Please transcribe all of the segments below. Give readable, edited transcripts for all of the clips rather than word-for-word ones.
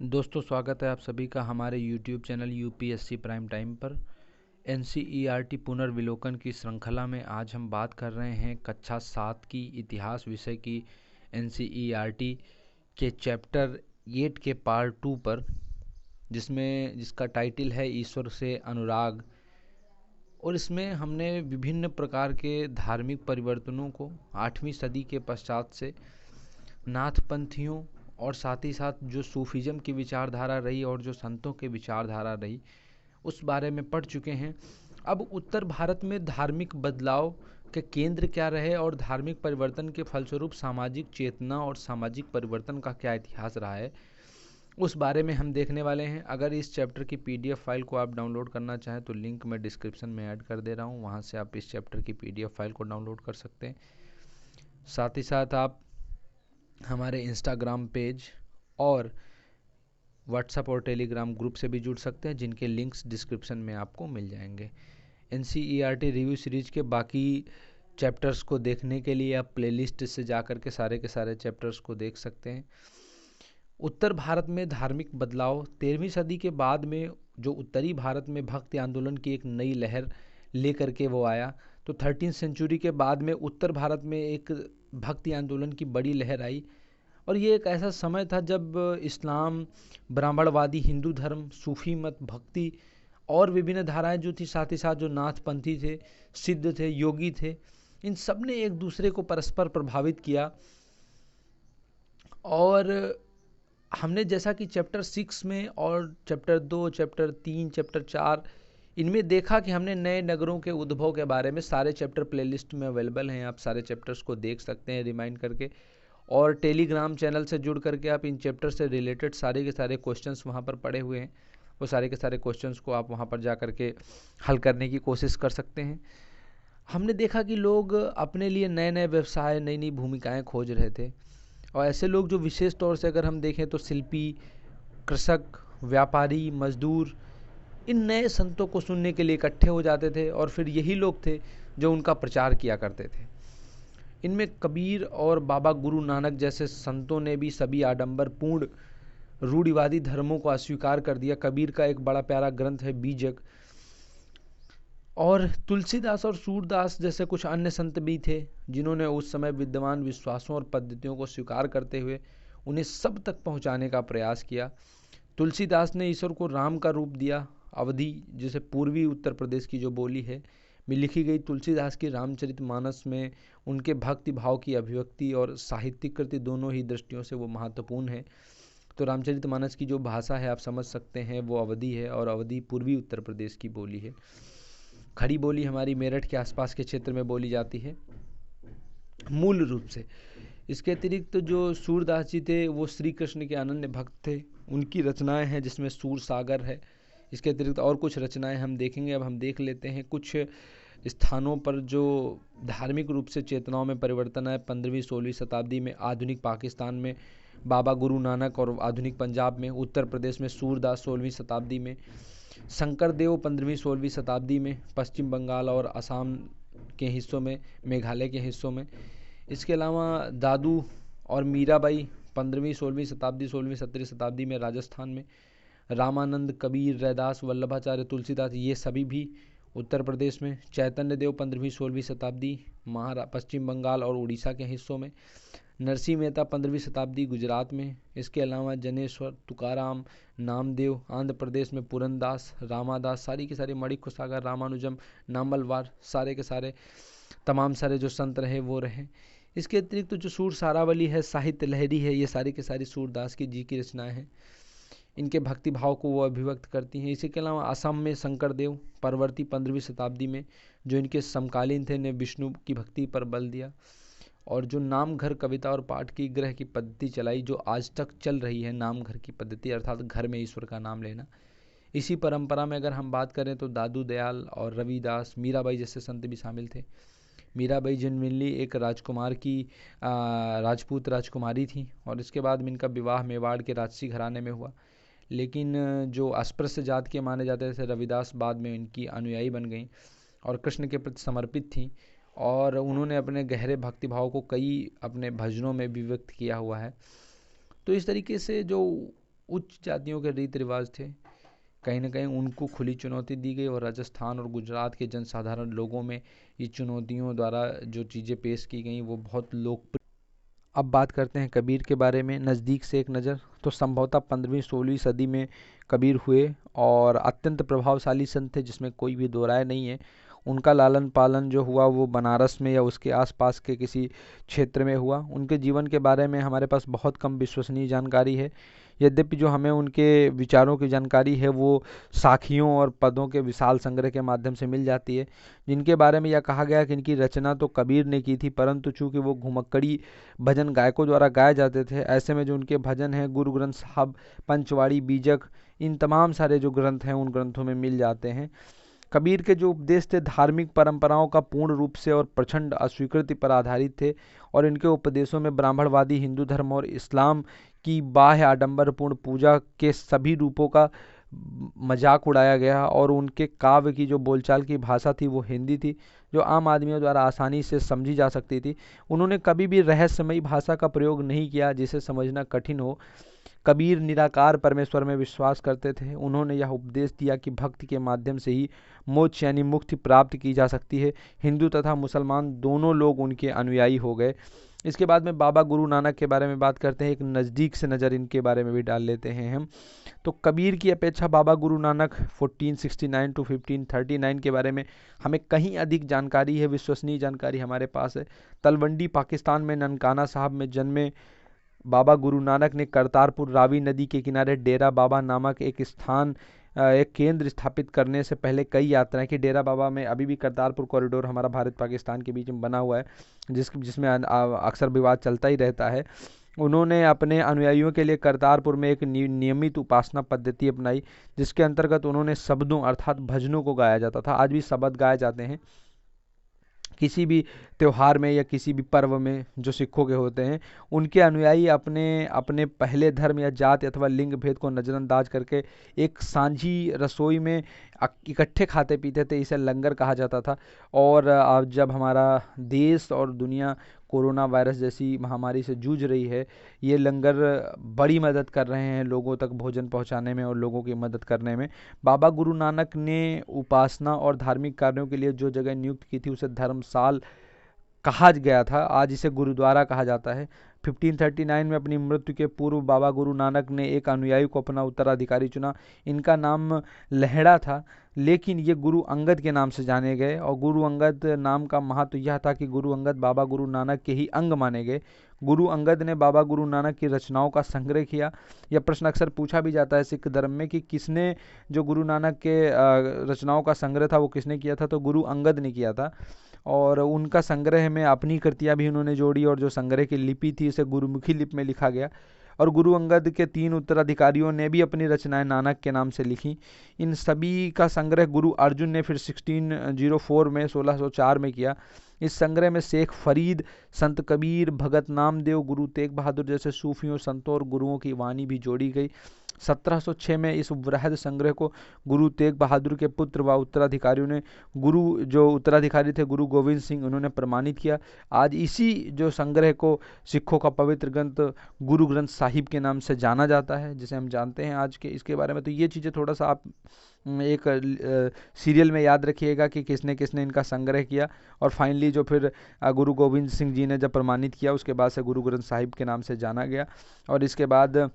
दोस्तों, स्वागत है आप सभी का हमारे YouTube channel UPSC prime time पर। एनसीईआरटी पुनर्विलोकन की श्रृंखला में आज हम बात कर रहे हैं कक्षा 7 की इतिहास विषय की एनसीईआरटी के चैप्टर 8 के पार्ट 2 पर, जिसका टाइटल है ईश्वर से अनुराग। और इसमें हमने विभिन्न प्रकार के धार्मिक परिवर्तनों को 8वीं सदी के पश्चात से नाथपंथियों और साथ ही साथ जो सूफीज़म की विचारधारा रही और जो संतों की विचारधारा रही उस बारे में पढ़ चुके हैं। अब उत्तर भारत में धार्मिक बदलाव के केंद्र क्या रहे और धार्मिक परिवर्तन के फलस्वरूप सामाजिक चेतना और सामाजिक परिवर्तन का क्या इतिहास रहा है, उस बारे में हम देखने वाले हैं। अगर इस चैप्टर की पीडीएफ फाइल को आप डाउनलोड करना चाहें तो लिंक मैं डिस्क्रिप्शन में ऐड कर दे रहा हूं, वहां से आप इस चैप्टर की पीडीएफ फाइल को डाउनलोड कर सकते हैं। साथ ही साथ आप हमारे इंस्टाग्राम पेज और व्हाट्सएप और टेलीग्राम ग्रुप से भी जुड़ सकते हैं, जिनके लिंक्स डिस्क्रिप्शन में आपको मिल जाएंगे। एनसीईआरटी रिव्यू सीरीज के बाकी चैप्टर्स को देखने के लिए आप प्लेलिस्ट से जाकर के सारे चैप्टर्स को देख सकते हैं। उत्तर भारत में धार्मिक बदलाव 13वीं सदी के बाद में जो उत्तरी भारत में भक्ति आंदोलन की एक नई लहर लेकर के वो आया, तो 13वीं सेंचुरी के बाद में उत्तर भारत में एक भक्ति आंदोलन की बड़ी लहर आई। और ये एक ऐसा समय था जब इस्लाम, ब्राह्मणवादी हिंदू धर्म, सूफी मत, भक्ति और विभिन्न धाराएं जो थी, साथ ही साथ जो नाथपंथी थे, सिद्ध थे, योगी थे, इन सब ने एक दूसरे को परस्पर प्रभावित किया। और हमने जैसा कि चैप्टर 6 में और चैप्टर 2, चैप्टर 3, चैप्टर 4 इनमें देखा कि हमने नए नगरों के उद्भव के बारे में सारे चैप्टर प्लेलिस्ट में अवेलेबल हैं, आप सारे चैप्टर्स को देख सकते हैं रिमाइंड करके। और टेलीग्राम चैनल से जुड़ करके आप इन चैप्टर से रिलेटेड सारे के सारे क्वेश्चंस वहाँ पर पड़े हुए हैं, वो सारे के सारे क्वेश्चंस को आप वहाँ पर जा करके हल करने की कोशिश कर सकते हैं। हमने देखा कि लोग अपने लिए नए नए व्यवसाय, नई नई भूमिकाएं खोज रहे थे। और ऐसे लोग जो विशेष तौर से अगर हम देखें तो शिल्पी, कृषक, व्यापारी, मजदूर, इन नए संतों को सुनने के लिए इकट्ठे हो जाते थे और फिर यही लोग थे जो उनका प्रचार किया करते थे। इनमें कबीर और बाबा गुरु नानक जैसे संतों ने भी सभी आडंबरपूर्ण रूढ़िवादी धर्मों को अस्वीकार कर दिया। कबीर का एक बड़ा प्यारा ग्रंथ है बीजक। और तुलसीदास और सूरदास जैसे कुछ अन्य संत भी थे जिन्होंने उस समय विद्यमान विश्वासों और पद्धतियों को स्वीकार करते हुए उन्हें सब तक पहुंचाने का प्रयास किया। तुलसीदास ने ईश्वर को राम का रूप दिया। अवधी, जैसे पूर्वी उत्तर प्रदेश की जो बोली है, में लिखी गई तुलसीदास की रामचरितमानस में उनके भक्ति भाव की अभिव्यक्ति और साहित्यिक कृति दोनों ही दृष्टियों से वो महत्वपूर्ण है। तो रामचरितमानस की जो भाषा है आप समझ सकते हैं वो अवधी है, और अवधी पूर्वी उत्तर प्रदेश की बोली है। खड़ी बोली हमारी मेरठ के आसपास के क्षेत्र में बोली जाती है मूल रूप से। इसके अतिरिक्त जो सूरदास जी थे वो श्री कृष्ण के अनन्य भक्त थे। उनकी रचनाएं हैं जिसमें सूर सागर है। इसके अतिरिक्त और कुछ रचनाएं हम देखेंगे। अब हम देख लेते हैं कुछ स्थानों पर जो धार्मिक रूप से चेतनाओं में परिवर्तन है। 15वीं-16वीं शताब्दी में आधुनिक पाकिस्तान में बाबा गुरु नानक, और आधुनिक पंजाब में, उत्तर प्रदेश में सूरदास 16वीं शताब्दी में, शंकर देव 15वीं-16वीं शताब्दी में, पश्चिम बंगाल और असम के हिस्सों में, मेघालय के हिस्सों में। इसके अलावा दादू और मीराबाई 15वीं-16वीं शताब्दी, 16वीं-17वीं शताब्दी में राजस्थान में, रामानंद, कबीर, रैदास, वल्लभाचार्य, तुलसीदास, ये सभी भी उत्तर प्रदेश में, चैतन्य देव 15वीं-16वीं शताब्दी पश्चिम बंगाल और उड़ीसा के हिस्सों में, नरसिंह मेहता 15वीं शताब्दी गुजरात में। इसके अलावा जनेश्वर, तुकाराम, नामदेव आंध्र प्रदेश में, पुरनदास, रामादास, सारी के सारे, मणिक सागर, रामानुजम, नामलवार, सारे के सारे तमाम सारे जो संत रहे वो रहे। इसके अतिरिक्त जो सूर सारावली है, साहित्य लहरी है, ये सारी के सारी सूरदास की जी की रचनाएं हैं। इनके भक्ति भाव को वो अभिव्यक्त करती हैं। इसी के अलावा असम में शंकर देव परवर्ती 15वीं शताब्दी में, जो इनके समकालीन थे, ने विष्णु की भक्ति पर बल दिया। और जो नाम घर कविता और पाठ की ग्रह की पद्धति चलाई, जो आज तक चल रही है, नाम घर की पद्धति, अर्थात घर में ईश्वर का नाम लेना। इसी परंपरा में अगर हम बात करें तो दादू दयाल और रविदास, मीराबाई जैसे संत भी शामिल थे। मीराबाई जनरली एक राजकुमार की राजपूत राजकुमारी थी, और इसके बाद में इनका विवाह मेवाड़ के राजसी घराने में हुआ। लेकिन जो अस्पृश्य जात के माने जाते थे रविदास, बाद में इनकी अनुयायी बन गई और कृष्ण के प्रति समर्पित थी। और उन्होंने अपने गहरे भक्तिभाव को कई अपने भजनों में भी व्यक्त किया हुआ है। तो इस तरीके से जो उच्च जातियों के रीति रिवाज थे, कहीं ना कहीं उनको खुली चुनौती दी गई और राजस्थान और गुजरात के जनसाधारण लोगों में ये चुनौतियों द्वारा जो चीज़ें पेश की गई वो बहुत लोकप्रिय। अब बात करते हैं कबीर के बारे में नज़दीक से एक नज़र। तो संभवतः 15वीं-16वीं सदी में कबीर हुए और अत्यंत प्रभावशाली संत थे, जिसमें कोई भी दो राय नहीं है। उनका लालन पालन जो हुआ वो बनारस में या उसके आसपास के किसी क्षेत्र में हुआ। उनके जीवन के बारे में हमारे पास बहुत कम विश्वसनीय जानकारी है। यद्यपि जो हमें उनके विचारों की जानकारी है वो साखियों और पदों के विशाल संग्रह के माध्यम से मिल जाती है, जिनके बारे में यह कहा गया कि इनकी रचना तो कबीर ने की थी, परंतु चूंकि वो घुमक्कड़ी भजन गायकों द्वारा गाए जाते थे, ऐसे में जो उनके भजन हैं गुरु ग्रंथ साहब, पंचवाड़ी, बीजक, इन तमाम सारे जो ग्रंथ हैं उन ग्रंथों में मिल जाते हैं। कबीर के जो उपदेश थे धार्मिक परंपराओं का पूर्ण रूप से और प्रचंड अस्वीकृति पर आधारित थे, और इनके उपदेशों में ब्राह्मणवादी हिंदू धर्म और इस्लाम की बाह्य आडंबरपूर्ण पूजा के सभी रूपों का मजाक उड़ाया गया, और उनके काव्य की जो बोलचाल की भाषा थी वो हिंदी थी, जो आम आदमियों द्वारा आसानी से समझी जा सकती थी। उन्होंने कभी भी रहस्यमयी भाषा का प्रयोग नहीं किया जिसे समझना कठिन हो। कबीर निराकार परमेश्वर में विश्वास करते थे। उन्होंने यह उपदेश दिया कि भक्ति के माध्यम से ही मोक्ष यानी मुक्ति प्राप्त की जा सकती है। हिंदू तथा मुसलमान दोनों लोग उनके अनुयायी हो गए। इसके बाद में बाबा गुरु नानक के बारे में बात करते हैं, एक नज़दीक से नज़र इनके बारे में भी डाल लेते हैं हम। तो कबीर की अपेक्षा बाबा गुरु नानक 1469 टू 1539 के बारे में हमें कहीं अधिक जानकारी है, विश्वसनीय जानकारी हमारे पास है। तलवंडी पाकिस्तान में ननकाना साहब में जन्मे बाबा गुरु नानक ने करतारपुर रावी नदी के किनारे डेरा बाबा नामक एक केंद्र स्थापित करने से पहले कई यात्राएं की। डेरा बाबा में अभी भी करतारपुर कॉरिडोर हमारा भारत पाकिस्तान के बीच में बना हुआ है, जिसमें अक्सर विवाद चलता ही रहता है। उन्होंने अपने अनुयायियों के लिए करतारपुर में एक नियमित उपासना पद्धति अपनाई, जिसके अंतर्गत उन्होंने शब्दों अर्थात भजनों को गाया जाता था। आज भी शब्द गाए जाते हैं किसी भी त्यौहार में या किसी भी पर्व में जो सिखों के होते हैं। उनके अनुयायी अपने अपने पहले धर्म या जाति अथवा लिंग भेद को नज़रअंदाज करके एक सांझी रसोई में इकट्ठे खाते पीते थे, इसे लंगर कहा जाता था। और जब हमारा देश और दुनिया कोरोना वायरस जैसी महामारी से जूझ रही है, ये लंगर बड़ी मदद कर रहे हैं लोगों तक भोजन पहुंचाने में और लोगों की मदद करने में। बाबा गुरु नानक ने उपासना और धार्मिक कार्यों के लिए जो जगह नियुक्त की थी उसे धर्मसाल कहा गया था, आज इसे गुरुद्वारा कहा जाता है। 1539 में अपनी मृत्यु के पूर्व बाबा गुरु नानक ने एक अनुयायी को अपना उत्तराधिकारी चुना। इनका नाम लहड़ा था, लेकिन ये गुरु अंगद के नाम से जाने गए, और गुरु अंगद नाम का महत्व यह था कि गुरु अंगद बाबा गुरु नानक के ही अंग माने गए। गुरु अंगद ने बाबा गुरु नानक की रचनाओं का संग्रह किया। यह प्रश्न अक्सर पूछा भी जाता है सिख धर्म में कि किसने जो गुरु नानक के रचनाओं का संग्रह था वो किसने किया था, तो गुरु अंगद ने किया था। और उनका संग्रह में अपनी कृतियाँ भी उन्होंने जोड़ी, और जो संग्रह की लिपि थी उसे गुरुमुखी लिपि में लिखा गया। और गुरु अंगद के 3 उत्तराधिकारियों ने भी अपनी रचनाएं नानक के नाम से लिखी। इन सभी का संग्रह गुरु अर्जुन ने फिर 1604 में 1604 में किया। इस संग्रह में शेख फरीद, संत कबीर, भगत नामदेव, गुरु तेग बहादुर जैसे सूफियों, संतों और गुरुओं की वाणी भी जोड़ी गई। 1706 में इस वृहद संग्रह को गुरु तेग बहादुर के पुत्र व उत्तराधिकारियों ने जो उत्तराधिकारी थे गुरु गोविंद सिंह, उन्होंने प्रमाणित किया। आज इसी जो संग्रह को सिखों का पवित्र ग्रंथ गुरु ग्रंथ साहिब के नाम से जाना जाता है, जिसे हम जानते हैं आज के इसके बारे में। तो ये चीज़ें थोड़ा सा आप एक सीरियल में याद रखिएगा कि किसने किसने इनका संग्रह किया, और फाइनली जो फिर गुरु गोविंद सिंह जी ने जब प्रमाणित किया उसके बाद से गुरु ग्रंथ साहिब के नाम से जाना गया। और इसके बाद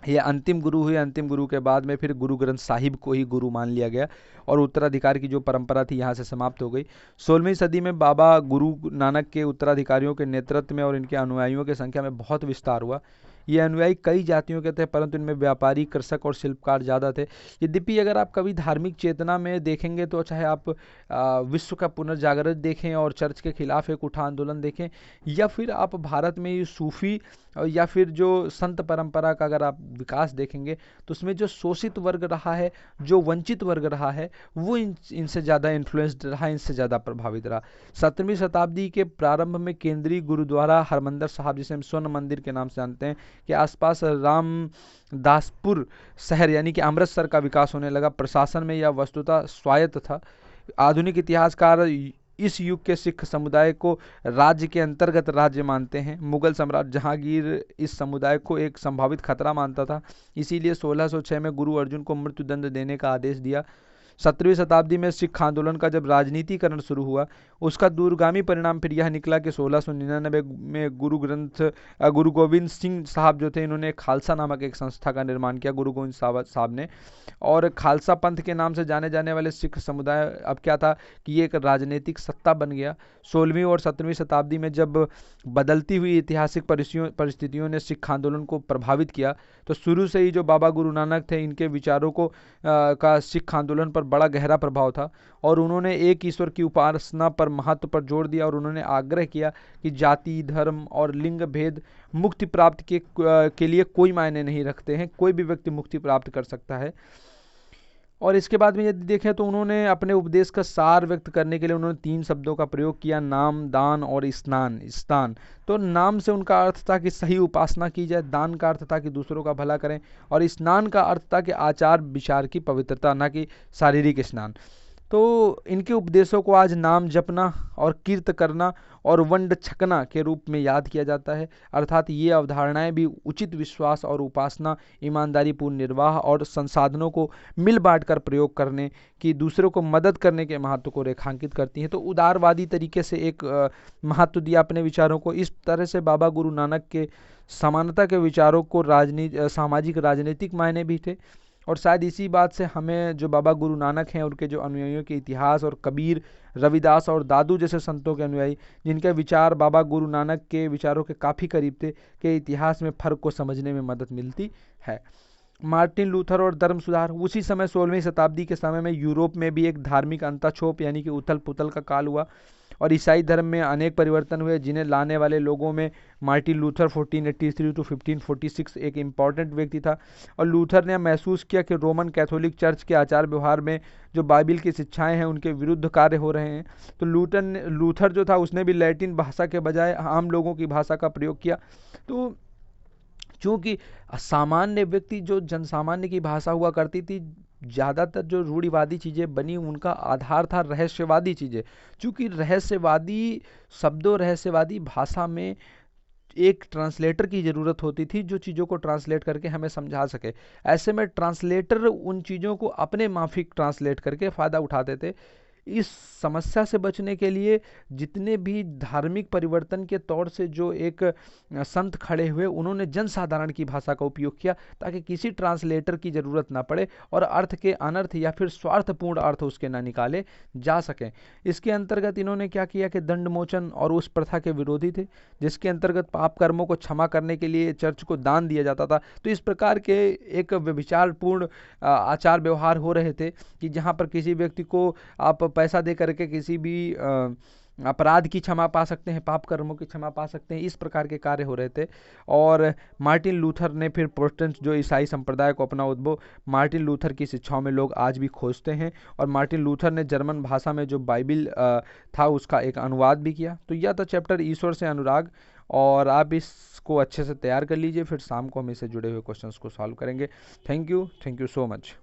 ये अंतिम गुरु हुए। अंतिम गुरु के बाद में फिर गुरु ग्रंथ साहिब को ही गुरु मान लिया गया, और उत्तराधिकार की जो परंपरा थी यहाँ से समाप्त हो गई। 16वीं सदी में बाबा गुरु नानक के उत्तराधिकारियों के नेतृत्व में और इनके अनुयायियों की संख्या में बहुत विस्तार हुआ। ये अनुयायी कई जातियों के थे, परंतु इनमें व्यापारी, कृषक और शिल्पकार ज़्यादा थे। यद्यपि अगर आप कभी धार्मिक चेतना में देखेंगे तो चाहे आप विश्व का पुनर्जागरण देखें और चर्च के खिलाफ एक उठा आंदोलन देखें, या फिर आप भारत में सूफी या फिर जो संत परंपरा का अगर आप विकास देखेंगे, तो उसमें जो शोषित वर्ग रहा है, जो वंचित वर्ग रहा है, वो इनसे ज़्यादा इन्फ्लुएंस्ड रहा, इनसे ज़्यादा प्रभावित रहा। 17वीं शताब्दी के प्रारंभ में केंद्रीय गुरुद्वारा हरमंदिर साहब, जिसे हम स्वर्ण मंदिर के नाम से जानते हैं, के आसपास रामदासपुर शहर यानी कि अमृतसर का विकास होने लगा। प्रशासन में यह वस्तुतः स्वायत्त था। आधुनिक इतिहासकार इस युग के सिख समुदाय को राज्य के अंतर्गत राज्य मानते हैं। मुगल सम्राट जहांगीर इस समुदाय को एक संभावित खतरा मानता था, इसीलिए 1606 में गुरु अर्जुन को मृत्युदंड देने का आदेश दिया। 17वीं शताब्दी में सिख आंदोलन का जब राजनीतिकरण शुरू हुआ, उसका दूरगामी परिणाम फिर यह निकला कि 1699 में गुरु गोविंद सिंह साहब जो थे, इन्होंने खालसा नामक एक संस्था का निर्माण किया, गुरु गोविंद साहब ने। और खालसा पंथ के नाम से जाने जाने वाले सिख समुदाय अब क्या था कि ये एक राजनीतिक सत्ता बन गया। 16वीं और 17वीं शताब्दी में जब बदलती हुई ऐतिहासिक परिस्थितियों ने सिख आंदोलन को प्रभावित किया, तो शुरू से ही जो बाबा गुरु नानक थे, इनके विचारों का सिख आंदोलन पर बड़ा गहरा प्रभाव था। और उन्होंने एक ईश्वर की उपासना पर महत्व पर जोर दिया, और उन्होंने आग्रह किया कि जाति, धर्म और लिंग भेद मुक्ति प्राप्त के लिए कोई मायने नहीं रखते हैं, कोई भी व्यक्ति मुक्ति प्राप्त कर सकता है। और इसके बाद में यदि देखें तो उन्होंने अपने उपदेश का सार व्यक्त करने के लिए उन्होंने 3 शब्दों का प्रयोग किया, नाम, दान और स्थान। तो नाम से उनका अर्थ था कि सही उपासना की जाए, दान का अर्थ था कि दूसरों का भला करें, और स्नान का अर्थ था कि आचार विचार की पवित्रता, ना कि शारीरिक स्नान। तो इनके उपदेशों को आज नाम जपना और कीर्त करना और वंड छकना के रूप में याद किया जाता है। अर्थात ये अवधारणाएं भी उचित विश्वास और उपासना, ईमानदारी पूर्ण निर्वाह और संसाधनों को मिल बांट कर प्रयोग करने की, दूसरों को मदद करने के महत्व को रेखांकित करती हैं। तो उदारवादी तरीके से एक महत्व दिया अपने विचारों को। इस तरह से बाबा गुरु नानक के समानता के विचारों को सामाजिक राजनीतिक मायने भी थे। और शायद इसी बात से हमें जो बाबा गुरु नानक हैं, उनके जो अनुयायियों के इतिहास और कबीर, रविदास और दादू जैसे संतों के अनुयायी, जिनके विचार बाबा गुरु नानक के विचारों के काफ़ी करीब थे, के इतिहास में फ़र्क को समझने में मदद मिलती है। मार्टिन लूथर और धर्म सुधार। उसी समय 16वीं शताब्दी के समय में यूरोप में भी एक धार्मिक अंताक्षोभ यानी कि उथल पुथल का काल हुआ, और ईसाई धर्म में अनेक परिवर्तन हुए, जिन्हें लाने वाले लोगों में मार्टिन लूथर 1483 to 1546 एक इम्पॉर्टेंट व्यक्ति था। और लूथर ने महसूस किया कि रोमन कैथोलिक चर्च के आचार व्यवहार में जो बाइबिल की शिक्षाएं हैं, उनके विरुद्ध कार्य हो रहे हैं। तो लूथर जो था, उसने भी लैटिन भाषा के बजाय आम लोगों की भाषा का प्रयोग किया। तो चूँकि सामान्य व्यक्ति, जो जनसामान्य की भाषा हुआ करती थी, ज़्यादातर जो रूढ़िवादी चीज़ें बनी, उनका आधार था रहस्यवादी चीज़ें। चूँकि रहस्यवादी शब्दों, रहस्यवादी भाषा में एक ट्रांसलेटर की ज़रूरत होती थी, जो चीज़ों को ट्रांसलेट करके हमें समझा सके। ऐसे में ट्रांसलेटर उन चीज़ों को अपने माफिक ट्रांसलेट करके फ़ायदा उठाते थे। इस समस्या से बचने के लिए जितने भी धार्मिक परिवर्तन के तौर से जो एक संत खड़े हुए, उन्होंने जनसाधारण की भाषा का उपयोग किया, ताकि किसी ट्रांसलेटर की ज़रूरत ना पड़े और अर्थ के अनर्थ या फिर स्वार्थपूर्ण अर्थ उसके ना निकाले जा सकें। इसके अंतर्गत इन्होंने क्या किया कि दंड मोचन और उस प्रथा के विरोधी थे, जिसके अंतर्गत पाप कर्मों को क्षमा करने के लिए चर्च को दान दिया जाता था। तो इस प्रकार के एक व्यभिचारपूर्ण आचार व्यवहार हो रहे थे कि जहाँ पर किसी व्यक्ति को आप पैसा दे करके किसी भी अपराध की क्षमा पा सकते हैं, पाप कर्मों की क्षमा पा सकते हैं, इस प्रकार के कार्य हो रहे थे। और मार्टिन लूथर ने फिर प्रोटेस्टेंट जो ईसाई संप्रदाय को अपना उद्भव मार्टिन लूथर की शिक्षाओं में लोग आज भी खोजते हैं। और मार्टिन लूथर ने जर्मन भाषा में जो बाइबिल था, उसका एक अनुवाद भी किया। तो यह था चैप्टर ईश्वर से अनुराग, और आप इसको अच्छे से तैयार कर लीजिए, फिर शाम को हम इससे जुड़े हुए क्वेश्चंस को सॉल्व करेंगे। Thank you so much.